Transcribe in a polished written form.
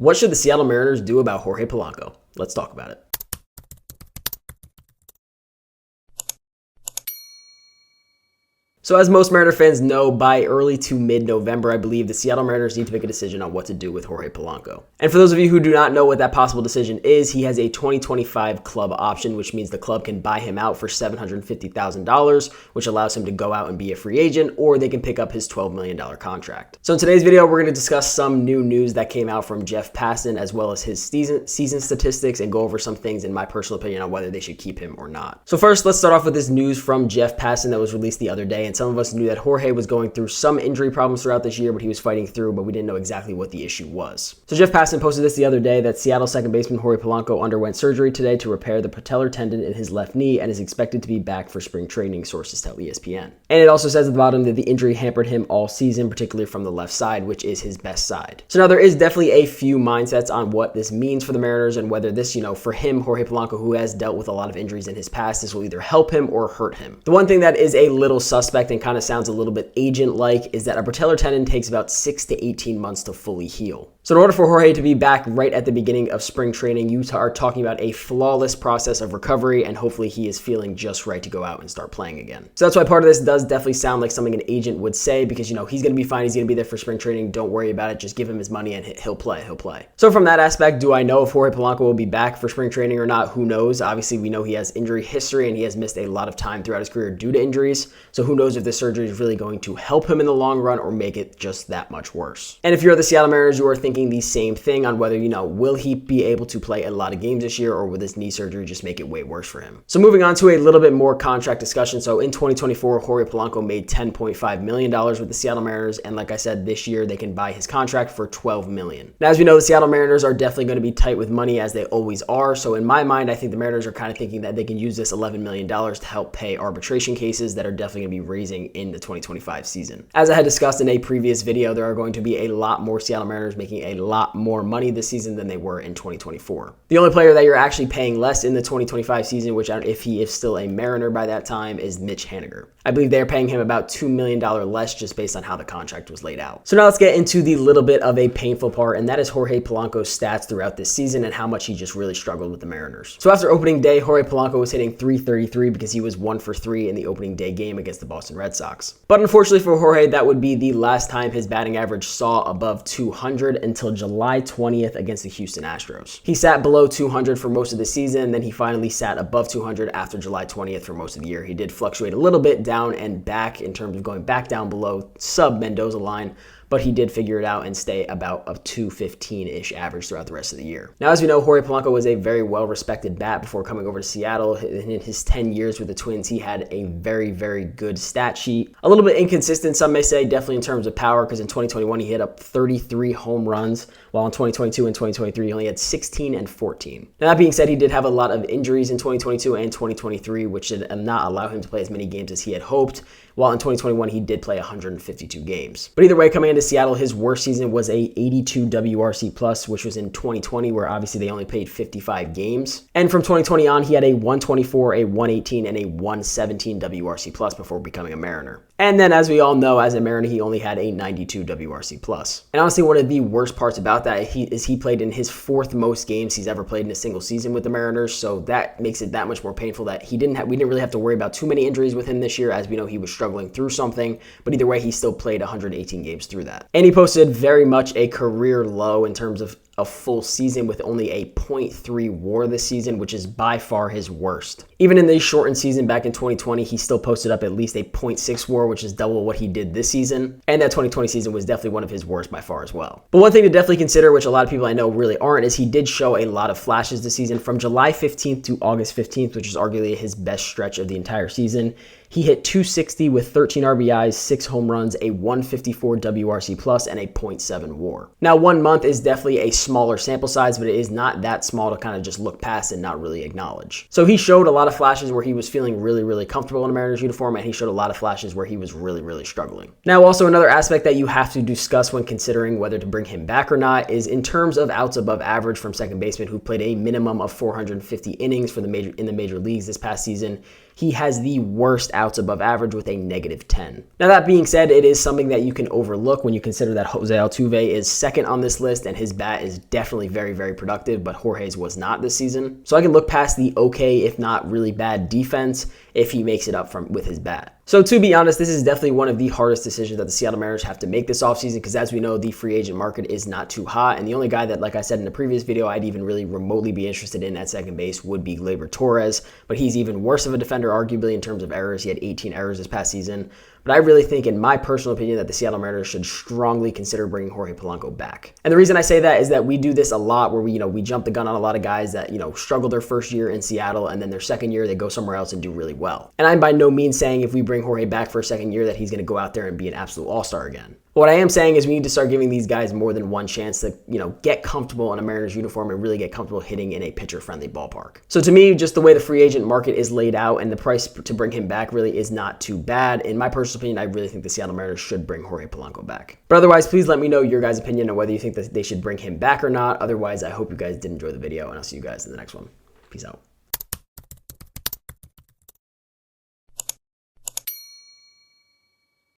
What should the Seattle Mariners do about Jorge Polanco? Let's talk about it. So as most Mariner fans know, by early to mid-November, I believe the Seattle Mariners need to make a decision on what to do with Jorge Polanco. And for those of you who do not know what that possible decision is, he has a 2025 club option, which means the club can buy him out for $750,000, which allows him to go out and be a free agent, or they can pick up his $12 million contract. So in today's video, we're going to discuss some new news that came out from Jeff Passan, as well as his season statistics, and go over some things in my personal opinion on whether they should keep him or not. So first, let's start off with this news from Jeff Passan that was released the other day. And some of us knew that Jorge was going through some injury problems throughout this year, but he was fighting through, but we didn't know exactly what the issue was. So Jeff Passan posted this the other day that Seattle second baseman Jorge Polanco underwent surgery today to repair the patellar tendon in his left knee and is expected to be back for spring training, sources tell ESPN. And it also says at the bottom that the injury hampered him all season, particularly from the left side, which is his best side. So now there is definitely a few mindsets on what this means for the Mariners and whether this, for him, Jorge Polanco, who has dealt with a lot of injuries in his past, this will either help him or hurt him. The one thing that is a little suspect and kind of sounds a little bit agent-like is that a patellar tendon takes about 6 to 18 months to fully heal. So in order for Jorge to be back right at the beginning of spring training, you are talking about a flawless process of recovery, and hopefully he is feeling just right to go out and start playing again. So that's why part of this does definitely sound like something an agent would say, because he's going to be fine, he's going to be there for spring training, don't worry about it, just give him his money and he'll play. So from that aspect, do I know if Jorge Polanco will be back for spring training or not? Who knows? Obviously, we know he has injury history and he has missed a lot of time throughout his career due to injuries, so who knows if this surgery is really going to help him in the long run or make it just that much worse. And if you're the Seattle Mariners, you are thinking the same thing on whether, will he be able to play a lot of games this year, or will this knee surgery just make it way worse for him? So moving on to a little bit more contract discussion. So in 2024, Jorge Polanco made $10.5 million with the Seattle Mariners, and like I said, this year they can buy his contract for $12 million. Now, as we know, the Seattle Mariners are definitely going to be tight with money, as they always are. So in my mind, I think the Mariners are kind of thinking that they can use this $11 million to help pay arbitration cases that are definitely going to be raising in the 2025 season. As I had discussed in a previous video, there are going to be a lot more Seattle Mariners making a lot more money this season than they were in 2024. The only player that you're actually paying less in the 2025 season, which if he is still a Mariner by that time, is Mitch Haniger. I believe they're paying him about $2 million less just based on how the contract was laid out. So now let's get into the little bit of a painful part, and that is Jorge Polanco's stats throughout this season and how much he just really struggled with the Mariners. So after opening day, Jorge Polanco was hitting .333 because he was 1 for 3 in the opening day game against the Boston Red Sox. But unfortunately for Jorge, that would be the last time his batting average saw above 200 until July 20th against the Houston Astros. He sat below 200 for most of the season, then he finally sat above 200 after July 20th for most of the year. He did fluctuate a little bit down and back in terms of going back down below sub-Mendoza line, but he did figure it out and stay about a 215-ish average throughout the rest of the year. Now, as we know, Jorge Polanco was a very well-respected bat before coming over to Seattle. In his 10 years with the Twins, he had a very, very good stat sheet. A little bit inconsistent, some may say, definitely in terms of power, because in 2021, he hit up 33 home runs, while in 2022 and 2023, he only had 16 and 14. Now, that being said, he did have a lot of injuries in 2022 and 2023, which did not allow him to play as many games as he had hoped, while in 2021, he did play 152 games. But either way, coming into Seattle, his worst season was a 82 WRC+, which was in 2020, where obviously they only played 55 games. And from 2020 on, he had a 124, a 118, and a 117 WRC+ before becoming a Mariner. And then, as we all know, as a Mariner, he only had a 92 WRC+. And honestly, one of the worst parts about that is he played in his 4th most games he's ever played in a single season with the Mariners, so that makes it that much more painful that we didn't really have to worry about too many injuries with him this year, as we know he was struggling through something, but either way, he still played 118 games through that. And he posted very much a career low in terms of a full season with only a .3 WAR this season, which is by far his worst. Even in the shortened season back in 2020, he still posted up at least a .6 WAR, which is double what he did this season. And that 2020 season was definitely one of his worst by far as well. But one thing to definitely consider, which a lot of people I know really aren't, is he did show a lot of flashes this season. From July 15th to August 15th, which is arguably his best stretch of the entire season, he hit .260 with 13 RBIs, 6 home runs, a 154 WRC+, and a .7 WAR. Now, 1 month is definitely a smaller sample size, but it is not that small to kind of just look past and not really acknowledge. So he showed a lot of flashes where he was feeling really, really comfortable in a Mariners uniform, and he showed a lot of flashes where he was really, really struggling. Now, also another aspect that you have to discuss when considering whether to bring him back or not is in terms of outs above average from second baseman who played a minimum of 450 innings in the major leagues this past season. he has the worst outs above average with a -10. Now, that being said, it is something that you can overlook when you consider that Jose Altuve is second on this list and his bat is definitely very, very productive, but Jorge's was not this season. So I can look past the okay, if not really bad defense if he makes it up with his bat. So to be honest, this is definitely one of the hardest decisions that the Seattle Mariners have to make this offseason because as we know, the free agent market is not too hot. And the only guy that, like I said in the previous video, I'd even really remotely be interested in at second base would be Gleyber Torres. But he's even worse of a defender, arguably, in terms of errors. He had 18 errors this past season. But I really think, in my personal opinion, that the Seattle Mariners should strongly consider bringing Jorge Polanco back. And the reason I say that is that we do this a lot where we jump the gun on a lot of guys that, struggle their first year in Seattle and then their second year they go somewhere else and do really well. And I'm by no means saying if we bring Jorge back for a second year that he's going to go out there and be an absolute all-star again. What I am saying is we need to start giving these guys more than one chance to, get comfortable in a Mariners uniform and really get comfortable hitting in a pitcher-friendly ballpark. So to me, just the way the free agent market is laid out and the price to bring him back really is not too bad. In my personal opinion, I really think the Seattle Mariners should bring Jorge Polanco back. But otherwise, please let me know your guys' opinion on whether you think that they should bring him back or not. Otherwise, I hope you guys did enjoy the video, and I'll see you guys in the next one. Peace out.